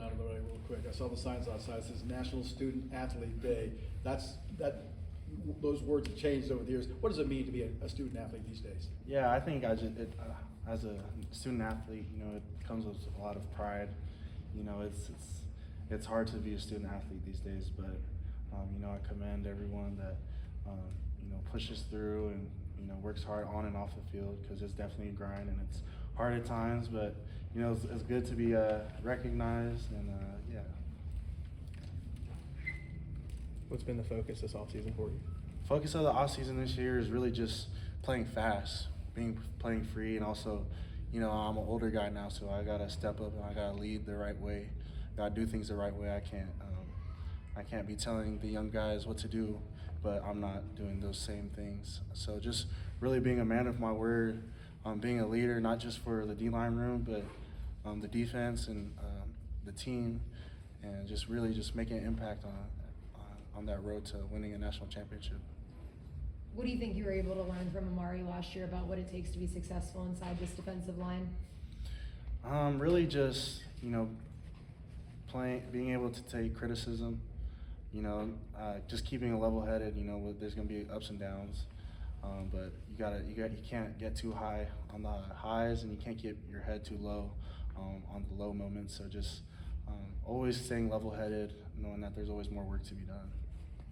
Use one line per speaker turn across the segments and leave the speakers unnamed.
out of the way real quick. I saw the signs outside. It says National Student Athlete Day. Those words have changed over the years. What does it mean to be a student athlete these days?
Yeah, I think as a student athlete, it comes with a lot of pride. It's hard to be a student athlete these days, but I commend everyone that pushes through and works hard on and off the field, because it's definitely a grind and it's hard at times. But it's good to be recognized, and yeah.
What's been the focus this offseason for you?
Focus of the offseason this year is really just playing fast, playing free, and also, I'm an older guy now, so I gotta step up and I gotta lead the right way. Gotta do things the right way. I can't be telling the young guys what to do, but I'm not doing those same things. So just really being a man of my word, being a leader, not just for the D-line room, but the defense and the team, and just really just making an impact on that road to winning a national championship.
What do you think you were able to learn from Amari last year about what it takes to be successful inside this defensive line?
Really just, being able to take criticism, just keeping a level-headed, there's going to be ups and downs, but you can't get too high on the highs, and you can't get your head too low on the low moments. So just always staying level-headed, knowing that there's always more work to be done.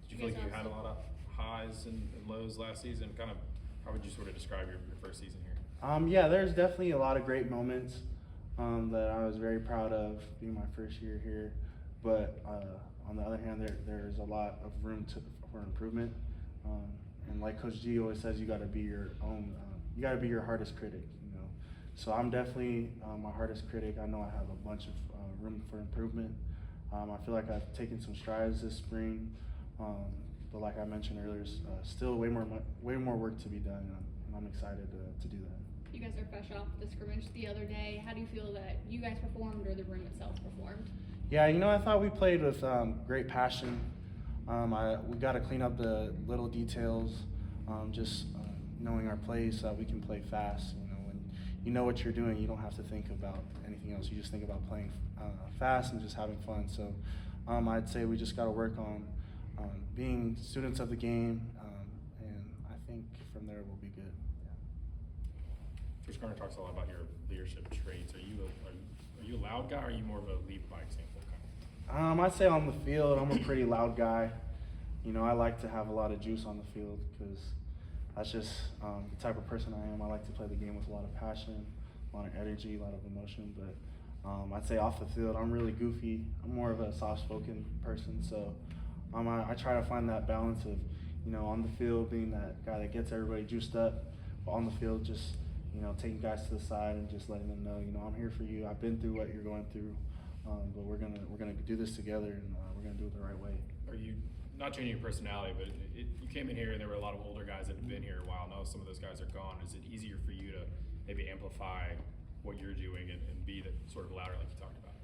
Did you feel like you had a lot of highs and lows last season? Kind of, how would you sort of describe your first season here?
Yeah, there's definitely a lot of great moments that I was very proud of being my first year here. But on the other hand, there's a lot of room for improvement. And like Coach G always says, you got to be your own. You got to be your hardest critic. So I'm definitely my hardest critic. I know I have a bunch of room for improvement. I feel like I've taken some strides this spring. But like I mentioned earlier, still way more work to be done, and I'm excited to do that.
You guys are fresh off the scrimmage the other day. How do you feel that you guys performed, or the room itself performed?
Yeah, I thought we played with great passion. We got to clean up the little details, just knowing our plays so that we can play fast. When you know what you're doing, you don't have to think about anything else. You just think about playing fast and just having fun. So I'd say we just got to work on being students of the game, and I think from there we'll be good.
Coach Garner talks a lot about your leadership traits. Are you a loud guy, or are you more of a lead by example kind?
I'd say on the field, I'm a pretty loud guy. I like to have a lot of juice on the field, because that's just the type of person I am. I like to play the game with a lot of passion, a lot of energy, a lot of emotion. But I'd say off the field, I'm really goofy. I'm more of a soft-spoken person, so I try to find that balance of, on the field being that guy that gets everybody juiced up, but on the field just, taking guys to the side and just letting them know, I'm here for you. I've been through what you're going through, but we're gonna do this together, and we're gonna do it the right way.
Are you not changing your personality, but you came in here and there were a lot of older guys that have been here a while. Now some of those guys are gone. Is it easier for you to maybe amplify what you're doing and be that sort of louder like you talked about?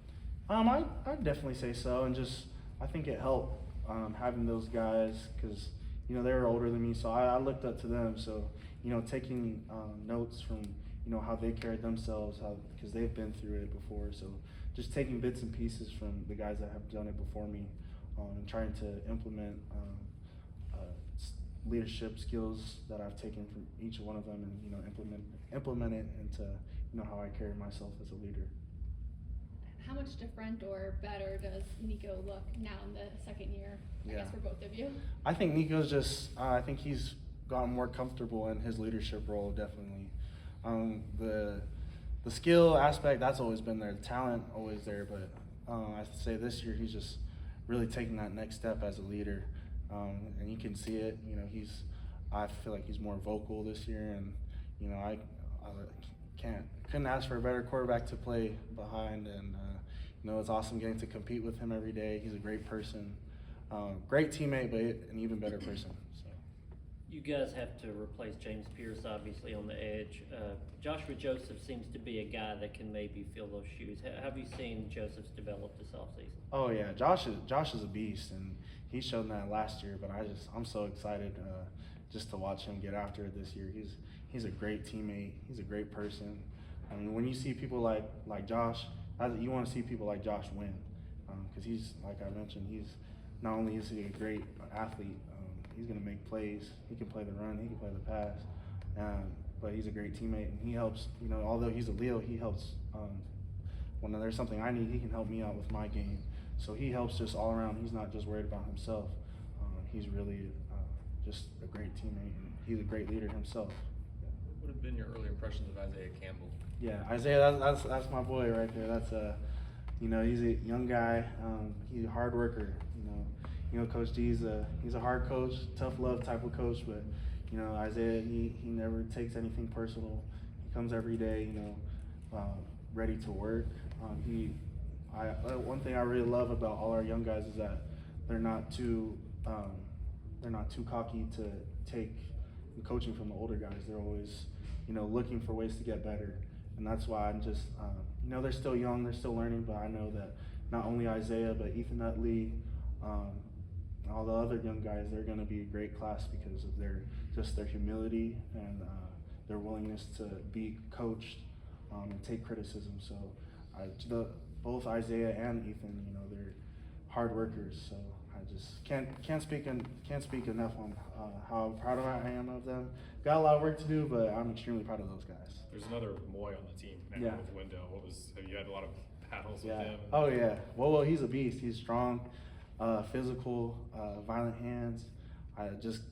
I'd definitely say so, and just I think it helped having those guys, because they were older than me, so I looked up to them. So taking notes from how they carried themselves, because they've been through it before. So just taking bits and pieces from the guys that have done it before me, and trying to implement leadership skills that I've taken from each one of them, and implement it into how I carry myself as a leader.
How much different or better does Nico look now in the second year, I guess, for both of you?
I think Nico's just, I think he's gotten more comfortable in his leadership role, definitely. The skill aspect, that's always been there. The talent, always there. But I'd say this year he's just really taking that next step as a leader. And you can see it. I feel like he's more vocal this year. And, I couldn't ask for a better quarterback to play behind. And, it's awesome getting to compete with him every day. He's a great person, great teammate, but an even better person. So.
You guys have to replace James Pierce, obviously, on the edge. Joshua Joseph seems to be a guy that can maybe fill those shoes. Have you seen Joseph's develop this offseason?
Oh yeah, Josh is a beast, and he showed that last year. But I'm so excited just to watch him get after it this year. He's a great teammate. He's a great person. I mean, when you see people like Josh, you want to see people like Josh win. because he's, like I mentioned, he's not only is he a great athlete, he's going to make plays. He can play the run, he can play the pass, but he's a great teammate, and he helps. You know, although he's a Leo, he helps. When there's something I need, he can help me out with my game. So he helps just all around. He's not just worried about himself. He's really just a great teammate, and he's a great leader himself.
What would have been your early impressions of Isaiah Campbell?
Yeah, Isaiah, that's my boy right there. That's you know, he's a young guy. He's a hard worker. You know, Coach D's he's a hard coach, tough love type of coach. But you know, Isaiah, he never takes anything personal. He comes every day, you know, ready to work. One thing I really love about all our young guys is that they're not too cocky to take the coaching from the older guys. They're always, you know, looking for ways to get better, and that's why I'm just, you know, they're still young, they're still learning, but I know that not only Isaiah, but Ethan Utley, all the other young guys, they're going to be a great class because of their humility and their willingness to be coached and take criticism. So both Isaiah and Ethan, you know, they're hard workers. So I just can't speak enough on how proud I am of them. Got a lot of work to do, but I'm extremely proud of those guys.
There's another Moi on the team now
Yeah.
with Wendell. Have you had a lot of battles with
Yeah.
him?
Oh yeah. Well, he's a beast. He's strong, physical, violent hands. Just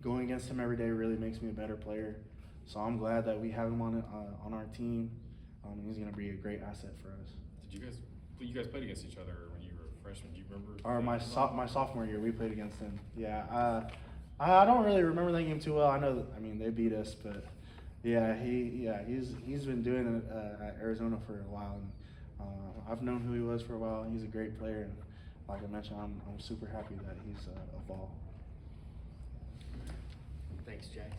going against him every day really makes me a better player. So I'm glad that we have him on our team. He's going to be a great asset for us.
Did you guys played against each other when you were freshmen? Do you remember?
Or my sophomore year, we played against him. Yeah. I don't really remember that game too well. I know, they beat us, but yeah, he's been doing it at Arizona for a while, and I've known who he was for a while. He's a great player, and like I mentioned, I'm super happy that he's a Vol.
Thanks, Jax.